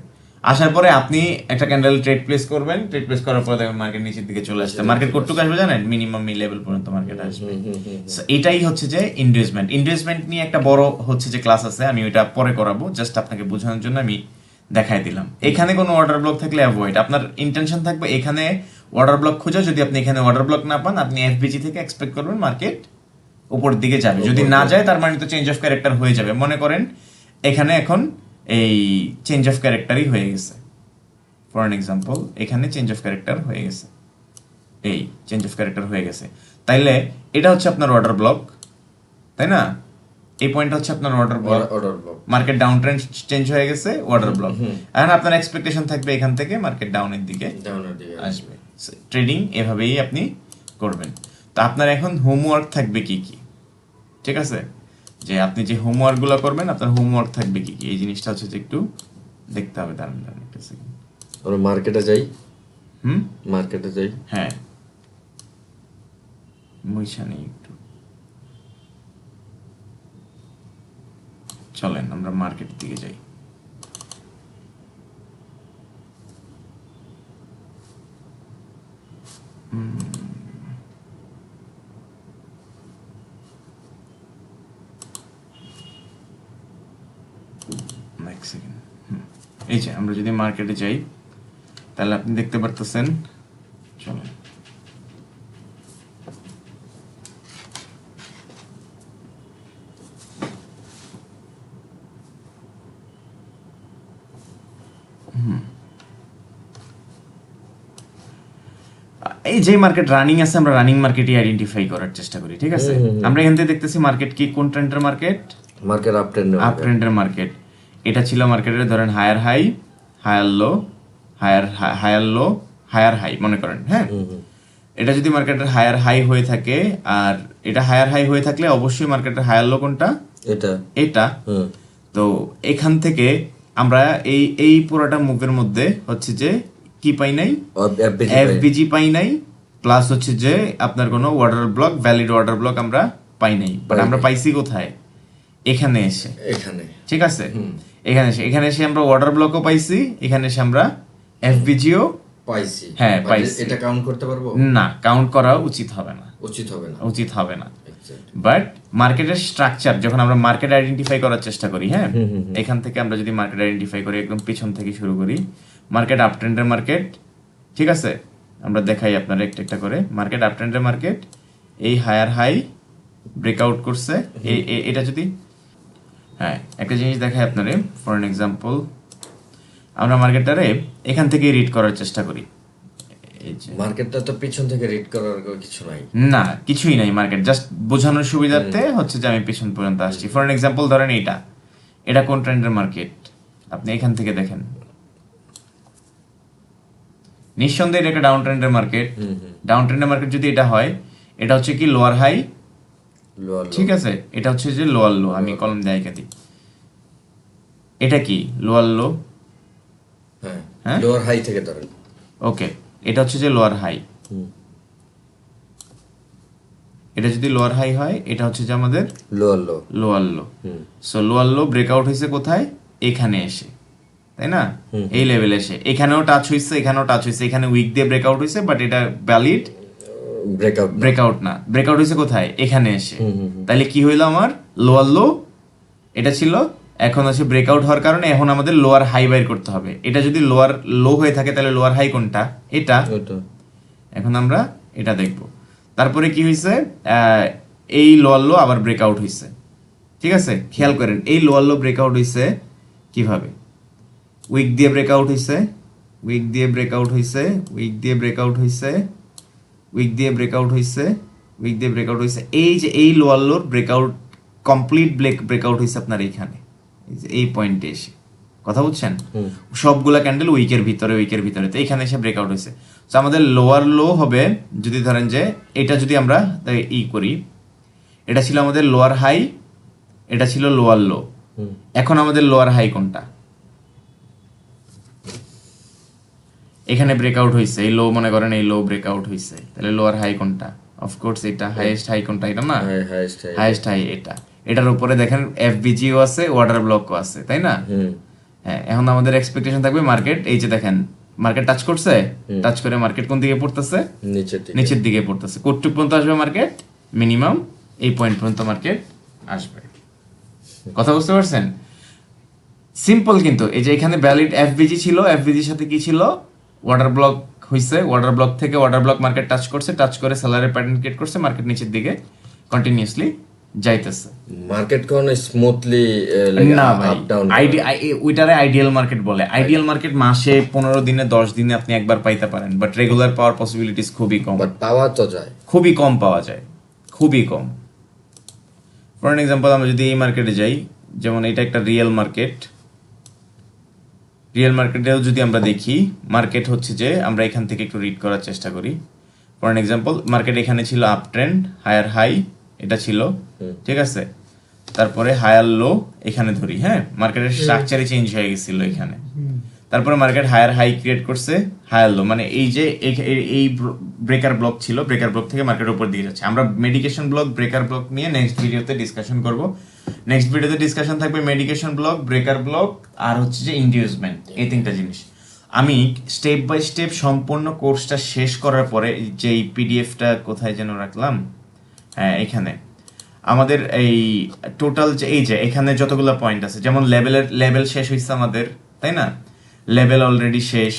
আসার পরে আপনি একটা ক্যান্ডেল ট্রেড প্লেস করবেন, ট্রেড প্লেস করার পরে দেখবেন মার্কেট নিচের দিকে চলে আসছে। মার্কেট কতটুকু আসবে জানেন? মিনিমাম এই লেভেল পর্যন্ত মার্কেট আসবে। এটাই হচ্ছে যে ইনডিউসমেন্ট। ইনডিউসমেন্ট নিয়ে একটা বড় হচ্ছে যে ক্লাস আছে, আমি ওইটা পরে করাবো, জাস্ট আপনাকে বোঝানোর জন্য আমি দেখাই দিলাম। এখানে কোনো অর্ডার ব্লক থাকলে অ্যাভয়েড, আপনার ইন্টেনশন থাকবে এখানে অর্ডার ব্লক খোঁজা। যদি আপনি এখানে অর্ডার ব্লক না পান, আপনি এফবিজি থেকে এক্সপেক্ট করবেন মার্কেট উপরের দিকে যাবে। যদি না যায় তার মানে তো চেঞ্জ অফ ক্যারেক্টার হয়ে যাবে। মনে করেন এখানে এখন এই চেঞ্জ অফ ক্যারেক্টারই হয়ে গেছে, ফর এন এক্সাম্পল এখানে চেঞ্জ অফ ক্যারেক্টার হয়ে গেছে, এই চেঞ্জ অফ ক্যারেক্টার হয়ে গেছে, তাইলে এটা হচ্ছে আপনার অর্ডার ব্লক, তাই না? এই পয়েন্ট হচ্ছে আপনার order block, market down trend change হয়ে গেছে, অর্ডার ব্লক। এখন আপনার এক্সপেকটেশন থাকবে এখান থেকে মার্কেট ডাউনের দিকে আসবে। ট্রেডিং এভাবেই আপনি করবেন। তো আপনার এখন হোমওয়ার্ক থাকবে কি কি, ঠিক আছে, যে আপনি যে হোমওয়ার্ক গুলো করবেন আপনার হোমওয়ার্ক থাকবে কি কি, এই জিনিসটা হচ্ছে যে একটু দেখতে হবে। দাঁড়ান একটা সেকেন্ড, আমরা মার্কেটে যাই। মার্কেটে যাই, হ্যাঁ, মুইশা নেই একটু, চলেন আমরা মার্কেট দিকে যাই। এক সেকেন্ড, এই যে আমরা যদি মার্কেটে যাই তাহলে আপনি দেখতে পারতেছেন, চলেন এই যে মার্কেট রানিং আছে আমরা রানিং মার্কেটই আইডেন্টিফাই করার চেষ্টা করি, ঠিক আছে? আমরা এখান থেকে দেখতেছি মার্কেট কি, কোন ট্রেন্ডের মার্কেট? মার্কেট আপ ট্রেন্ডের মার্কেট। এটা ছিল মার্কেটের ধরেন higher high, higher low, higher low, higher high মনে করেন, হ্যাঁ? এটা যদি মার্কেটের হায়ার হাই হয়ে থাকে, আর এটা হায়ার হাই হয়ে থাকলে অবশ্যই মার্কেটের হায়ার লো কোনটা? এটা। তো এখান থেকে আমরা এই পুরোটা মুভের মধ্যে হচ্ছে যে কি পাই নাই, এফবিজি পাই নাই, প্লাস হচ্ছে যে আপনার কোনো order block, valid order block আমরা পাই নাই। বাট আমরা পাইছি কোথায়? এখানে এসে, ঠিক আছে? এখানে এসে আমরা অর্ডার ব্লকও পাইছি, এখানে এসে আমরা এফবিজিও পাইছি। হ্যাঁ পাইছি। এটা কাউন্ট করতে পারবো না, কাউন্ট করা উচিত হবে না। বাট মার্কেটের স্ট্রাকচার যখন আমরা মার্কেট আইডেন্টিফাই করার চেষ্টা করি, হ্যাঁ, এখান থেকে আমরা যদি মার্কেট আইডেন্টিফাই করি, একদম পিছন থেকে শুরু করি, মার্কেট আপ ট্রেন্ডের মার্কেট, ঠিক আছে? আমরা দেখাই আপনারা একটা একটা করে। মার্কেট আপ ট্রেন্ডের মার্কেট, এই হায়ার হাই ব্রেকআউট করছে, এটা যদি, হ্যাঁ, একটা জিনিস দেখাই আপনারে, ফর এন এক্সাম্পল, আমরা মার্কেটটারে এখান থেকে রিড করার চেষ্টা করি। মার্কেটটা তো পিছন থেকে রিড করার কিছু নাই, না কিছুই নাই। মার্কেট জাস্ট বোঝানোর সুবিধার্থে হচ্ছে যে আমি পিছন পর্যন্ত আসছি। ফর এন এক্সাম্পল ধরেন এটা কোন ট্রেন্ডের মার্কেট? আপনি এখান থেকে দেখেন, নিঃসন্দেহে এটা একটা ডাউন ট্রেন্ডের মার্কেট। ডাউন ট্রেন্ডের মার্কেট যদি এটা হয়, এটা হচ্ছে কি লোয়ার হাই, ঠিক আছে? এটা হচ্ছে যে লোয়ার লো, আমি কলম দেয় দিই, এটা কি লোয়ার লো, হ্যাঁ, লোয়ার হাই থেকে ধরেন, ওকে, এটা হচ্ছে যে লোয়ার হাই। এটা যদি লোয়ার হাই হয়, এটা হচ্ছে যে আমাদের লোয়ার লো। সো লোয়ার লো ব্রেকআউট হয়েছে কোথায়? এখানে এসে, তাই না? এই লেভেলে এসে এখানেও টাচ হয়েছে, এখানেও টাচ হয়েছে, এখানে উইক দিয়ে ব্রেকআউট হয়েছে, বাট এটা ভ্যালিড ব্রেকআউট না। ব্রেকআউট হয়েছে কোথায়? এখানে এসে। তাহলে কি হইলো আমার? লোয়ার লো এটা ছিল, এখন আছে ব্রেকআউট হওয়ার কারণে এখন আমাদের লোয়ার হাই বাইর করতে হবে। এটা যদি লোয়ার লো হয়ে থাকে তাহলে লোয়ার হাই কোনটা? এটা। এখন আমরা এটা দেখব। তারপরে কি হয়েছে? এই লোয়ার লো আবার ব্রেকআউট হয়েছে, ঠিক আছে? খেয়াল করেন এই লোয়ার লো ব্রেকআউট হয়েছে কিভাবে? উইক দিয়ে ব্রেকআউট হয়েছে, উইক দিয়ে ব্রেকআউট হয়েছে, উইক দিয়ে ব্রেকআউট হয়েছে, উইক দিয়ে ব্রেকআউট হয়েছে, উইক দিয়ে ব্রেকআউট হয়েছে। এই যে এই লোয়ার লোর ব্রেকআউট, কমপ্লিট ব্রেকআউট হয়েছে আপনার এইখানে, এই পয়েন্টে এসে, কথা বুঝছেন? সবগুলা ক্যান্ডেল উইকের ভিতরে, তো এখানে এসে ব্রেকআউট হয়েছে। তো আমাদের লোয়ার লো হবে, যদি ধরেন যে এটা যদি আমরা করি, এটা ছিল আমাদের লোয়ার হাই, এটা ছিল লোয়ার লো। এখন আমাদের লোয়ার হাই কোনটা? এখানে ব্রেকআউট হয়েছে, এই লো মনে করেন এই লো ব্রেকআউট হয়েছে, তাহলে লোয়ার হাই কোনটা? অফকোর্স এটা। হাইয়েস্ট হাই কোনটা? এটা না, হাইয়েস্ট হাই এটা। এটার উপরে দেখেন এফবিজিও আছে, অর্ডার ব্লকও আছে, তাই না? হ্যাঁ, এখন আমাদের এক্সপেকটেশন থাকবে মার্কেট, এই যে দেখেন মার্কেট টাচ করছে, টাচ করে মার্কেট কোন দিকে পড়তেছে? নিচের দিকে পড়তেছে। কতটুক পর্যন্ত আসবে মার্কেট? মিনিমাম এই পয়েন্ট পর্যন্ত মার্কেট আসবে। কথা বুঝতে পারছেন? সিম্পল। কিন্তু এই যে এখানে ভ্যালিড এফবিজি ছিল, এফবিজির সাথে কি ছিল? অর্ডার ব্লক হইছে, অর্ডার ব্লক থেকে অর্ডার ব্লক মার্কেট টাচ করছে, টাচ করে সেলারের প্যাটার্ন ক্রিয়েট করছে, মার্কেট নিচের দিকে কন্টিনিউয়াসলি যাইতেছে। মার্কেট কোন স্মুথলি না ভাই, ওইটারে আইডিয়াল মার্কেট বলে। আইডিয়াল মার্কেট মাসে 15 দিনে 10 দিনে আপনি একবার পাইতে পারেন, বাট রেগুলার পাওয়ার পসিবিলিটিস খুবই কম। বাট পাওয়া তো যায়, খুবই কম পাওয়া যায়, খুবই কম। ফর এন এক্সাম্পল আমরা যদি এই মার্কেটে যাই, যেমন এটা একটা রিয়েল মার্কেট, রিয়েল মার্কেটেও যদি আমরা দেখি, মার্কেট হচ্ছে যে আমরা এখান থেকে একটু রিড করার চেষ্টা করি। ফর এন এক্সাম্পল মার্কেট এখানে ছিল আপ ট্রেন্ড, হায়ার হাই এটা ছিল, ঠিক আছে? তারপরে হায়ার লো এখানে ধরি, হ্যাঁ, মার্কেটের স্ট্রাকচারই চেঞ্জ হয়ে গেছিল এখানে। তারপরে মার্কেট হায়ার হাই ক্রিয়েট করছে, হায়ার লো, মানে এই যে এই ব্রেকার ব্লক ছিল, ব্রেকার ব্লক থেকে মার্কেট উপর দিয়ে যাচ্ছে। আমরা মেডিকেশন ব্লক, ব্রেকার ব্লক নিয়ে নেক্সট ভিডিওতে ডিসকাশন করব। নেক্সট ভিডিওতে ডিসকাশন থাকবে মেডিকেশন ব্লক, ব্রেকার ব্লক, আর হচ্ছে যে ইনডিউসমেন্ট, এই তিনটা জিনিস। আমি স্টেপ বাই স্টেপ সম্পূর্ণ কোর্সটা শেষ করার পরে যে পিডিএফটা কোথায় যেন রাখলাম, হ্যাঁ এখানে আমাদের এই টোটাল যে এই যে এখানে যতগুলো পয়েন্ট আছে, যেমন লেভেল শেষ হয়েছে আমাদের, তাই না? লেভেল অলরেডি শেষ,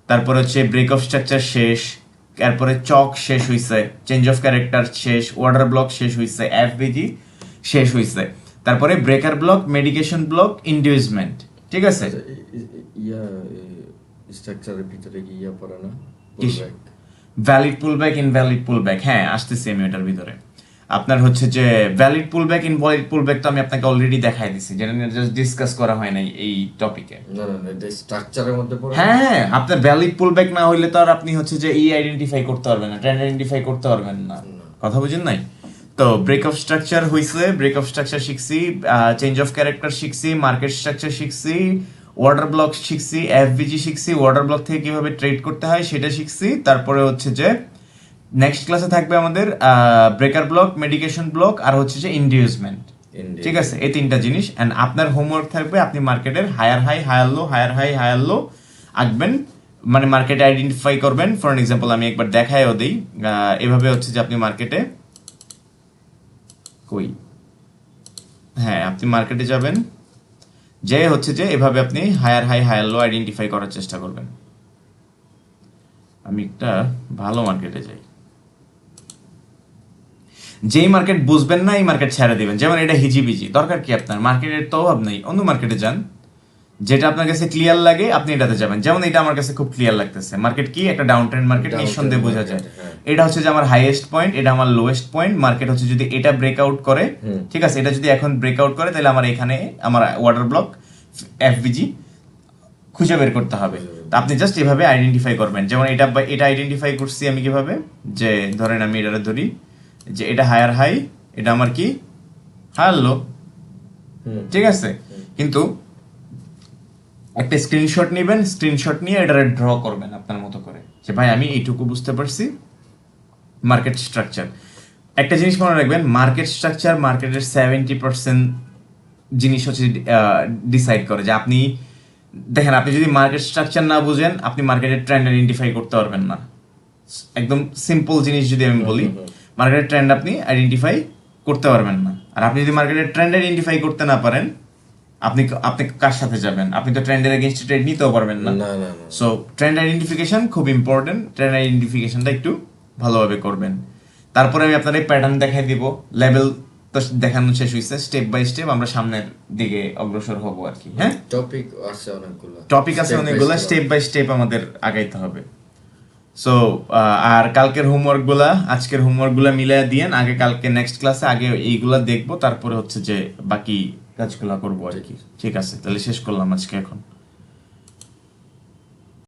তারপর হচ্ছে ব্রেক অফ স্ট্রাকচার শেষ, তারপরে চক শেষ হয়েছে, চেঞ্জ অফ ক্যারেক্টার শেষ, অর্ডার ব্লক শেষ হয়েছে, এফবিজি শেষ হয়েছে, তারপরে breaker block, medication block, inducement, ঠিক আছে? স্ট্রাকচারের ভিতরে কি পড়ে না? ভ্যালিড পুলব্যাক, ইনভ্যালিড পুলব্যাক, হ্যাঁ আসতেছি আমি ওটার ভিতরে। আপনার হচ্ছে যে ভ্যালিড পুলব্যাক, ইনভ্যালিড পুলব্যাক তো আমি আপনাকে অলরেডি দেখাই দিছি, যেটা নিয়ে জাস্ট ডিসকাস করা হয় নাই এই টপিকে। না না না, এটা স্ট্রাকচারের মধ্যে পড়ে। হ্যাঁ, আপনার ভ্যালিড পুলব্যাক না হইলে তো আর আপনি হচ্ছে যে আইডেন্টিফাই করতে পারবেন না, ট্রেন্ড আইডেন্টিফাই করতে পারবেন না। কথা বুঝেন নাই? তো ব্রেক অফ স্ট্রাকচার হইছে, ব্রেক অফ স্ট্রাকচার শিখছি, চেঞ্জ অফ ক্যারেক্টার শিখছি, মার্কেট স্ট্রাকচার শিখছি, অর্ডার ব্লক শিখছি, এফবিজি শিখছি, অর্ডার ব্লক থেকে কিভাবে ট্রেড করতে হয় সেটা শিখছি। তারপরে হচ্ছে যে নেক্সট ক্লাসে থাকবে আমাদের ব্রেকার ব্লক, মেডিকেশন ব্লক, আর হচ্ছে যে ইন্ডিউসমেন্ট, ঠিক আছে? এই তিনটা জিনিস। এন্ড আপনার হোমওয়ার্ক থাকবে আপনি মার্কেটের higher high, higher low, higher high, higher low আঁকবেন, মানে মার্কেট আইডেন্টিফাই করবেন। ফর এক্সাম্পল আমি একবার দেখায়ও দিই, এভাবে হচ্ছে যে আপনি মার্কেটে আপনি মার্কেটে যাবেন, যে হচ্ছে যে এভাবে আপনি higher high, higher low identify করার চেষ্টা করবেন। আমি একটা ভালো মার্কেটে যাই, যেই মার্কেট বুঝবেন না এই মার্কেট ছেড়ে দিবেন। যেমন এটা হিজিবিজি, দরকার কি আপনার? মার্কেটের তো অভাব নেই, অন্য মার্কেটে যান, যেটা আপনার কাছে ক্লিয়ার লাগে আপনি এটাতে যাবেন। যেমন এটা আমার কাছে খুব ক্লিয়ার লাগতেছে, মার্কেট কি একটা ডাউন ট্রেন্ড মার্কেট, নিঃসন্দেহে বোঝা যায়। এটা হচ্ছে যে আমার হাইয়েস্ট পয়েন্ট, এটা আমার লোয়েস্ট পয়েন্ট। মার্কেট হচ্ছে যদি এটা ব্রেকআউট করে, ঠিক আছে, এটা যদি এখন ব্রেকআউট করে তাহলে আমার এখানে আমার অর্ডার ব্লক, এফবিজি খুঁজে বের করতে হবে। তো আপনি জাস্ট এভাবে আইডেন্টিফাই করবেন। যেমন এটা আইডেন্টিফাই করছি আমি কিভাবে, যে ধরেন আমি এটা ধরি যে এটা হায়ার হাই, এটা আমার কি হায়ার লো, ঠিক আছে? কিন্তু একটা স্ক্রিনশট নেবেন, স্ক্রিনশট নিয়ে এটা ড্র করবেন আপনার মতো করে, যে ভাই আমি এইটুকু বুঝতে পারছি মার্কেট স্ট্রাকচার। একটা জিনিস মনে রাখবেন, মার্কেট স্ট্রাকচার মার্কেটের 70% জিনিস হচ্ছে ডিসাইড করে। যে আপনি দেখেন, আপনি যদি মার্কেট স্ট্রাকচার না বুঝেন আপনি মার্কেটের ট্রেন্ড আইডেন্টিফাই করতে পারবেন না। একদম সিম্পল জিনিস যদি আমি বলি, মার্কেটের ট্রেন্ড আপনি আইডেন্টিফাই করতে পারবেন না। আর আপনি যদি মার্কেটের ট্রেন্ড আইডেন্টিফাই করতে না পারেন, আপনি কার সাথে যাবেন? আপনি তো ট্রেন্ডের এগেইনস্টে ট্রেড নিতেও পারবেন না। সো ট্রেন্ড আইডেন্টিফিকেশন খুব ইম্পর্টেন্ট, ট্রেন্ড আইডেন্টিফিকেশনটা একটু ভালোভাবে করবেন। তারপরে আমি আপনাদের প্যাটার্ন দেখাই দিব, লেভেল তো দেখানো শেষ হয়েছে, স্টেপ বাই স্টেপ আমরা সামনের দিকে অগ্রসর হব আর কি। হ্যাঁ, টপিক আছে অনেকগুলো, স্টেপ বাই স্টেপ আমাদের আগাইতে হবে। সো আর কালকের হোমওয়ার্ক গুলা আজকের হোমওয়ার্ক গুলা মিলিয়ে দিয়েন আগে, কালকে নেক্সট ক্লাসে আগে এইগুলা দেখবো, তারপরে হচ্ছে যে বাকি কাজগুলা করবো আর কি। ঠিক আছে, তাহলে শেষ করলাম আজকে এখন।